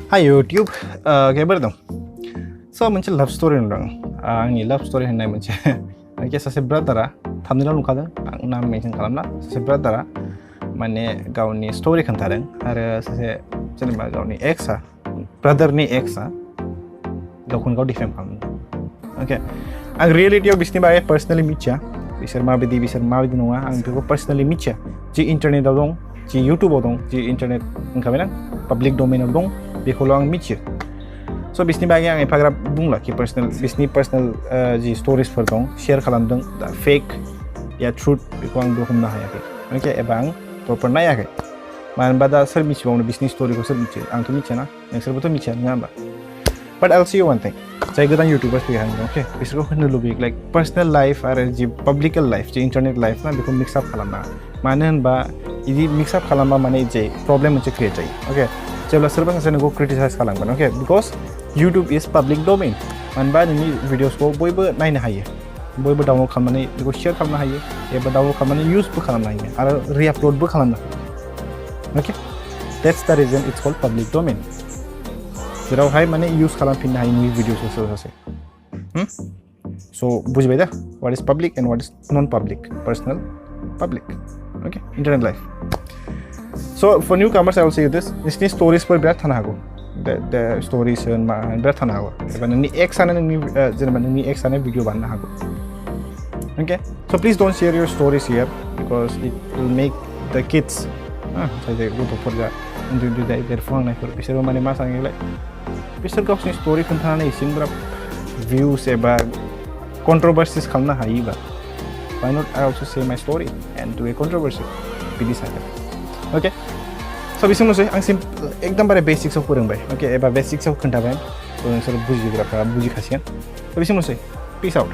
Hi YouTube, kayak dong. So moनसे love story नुदों आंनि love story होननाय मोनसे आंनि सासे ब्रादारा थामनेलाव नुखादों आं नाम मेनसन खालामला सासे ब्रादारा माने गावनि स्टोरी खोन्थादों आरो सासे जेनेबा गावनि एक्सआ ब्रादारनि एक्सआ गावखौनो गाव डिफेम खालामदों ओके आं रियेलिटियाव बिसोरनि बागै पार्सनेलि मिथिया बिसोर माबायदि नङा आं बेखौ पार्सनेलि मिथिया जि इन्टारनेटआव दं जि इउटुबाव दं जि इन्टारनेट होनखाबायना पाब्लिक डमेनाव दं बेखौल' आं मिथियो स' बिसोरनि बागै आं एफाग्राब बुंला कि बिसोरनि पार्सनेल जि स्ट'रिसफोर दं शेयार खालामदों दा फेक या ट्रुथ बेखौ आंबो हमनो हायाखै ओके एबा आं प्रपार नायाखै मानो होनबा दा सोर मिथिबावनो बिसोरनि स्ट'रिखौ सोर मिथियो आंथ' मिथियाना नोंसोरबोथ' मिथिया नङा होमबा बाट आइल सी वान थिं जाय गोदान इउटुबार्स फैहांदों अके बिसोरखौ होननो लुबैयो लाइक पार्सनेल लाइफ आरो जि पाब्लिकेल लाइफ जि इन्टारनेट लाइफ ना बेखौ मिक्सआप खालामनाङा मानो होनबा बिदि मिक्सआप खालामबा माने जे प्रब्लेम मोनसे क्रिएट जायो अके जेब्ला सोरबा सासे नोंखौ क्रिटिसाइज खालामगोन अके because YouTube is public domain मानो होनबा नोंनि भिडिअसखौ बयबो नायनो हायो बयबो डाउनलड खालामनानै बेखौ शेयार खालामनो हायो एबा डाउनलड खालामनानै इउजबो खालामनो हायो आरो रिआपल'डबो खालामनो हायो okay that's the reason it's called public domain जेरावहाय माने इउज खालामफिननो हायो नोंनि भिडिअसखौ सोरबा सासे स' बुजिबाय दा what is public and what is non public personal public अके इन्टारनेट लाइफ स' for newcomers I will say this नोंसिनि स्ट'रिसफोर बिराद थानो हागौ दा स्ट'रिस होन मा बिराद थानो हागौ एबा नोंनि एक्सआनो जेनेबा नोंनि एक्सआनो भिडिअ बानायनो हागौ अके स' please don't share your stories here because it will make the kids जाय गथ'फोर जा उन्दै देरफुहांनायफोर बिसोरबो माने मा सानोलाय बिसोर गावसिनि स्ट'रि खोन्थानानै एसेग्राब भिउस एबा कन्ट्रभार्सिस खालामनो हायोबा वाइ नट आइ अल्सो से माइ स्ट'रि एन्ड डु ए कन्ट्रभार्सि बिदि सानो अके स' बिसोरनोसै आं एकदमबारे बेसिक्सआव फोरोंबाय अके एबा बेसिक्सआव खोन्थाबाय नोंसोर बुजिग्राफ्रा बुजिखासिगोन स' बिसोरनोसै पिस आउट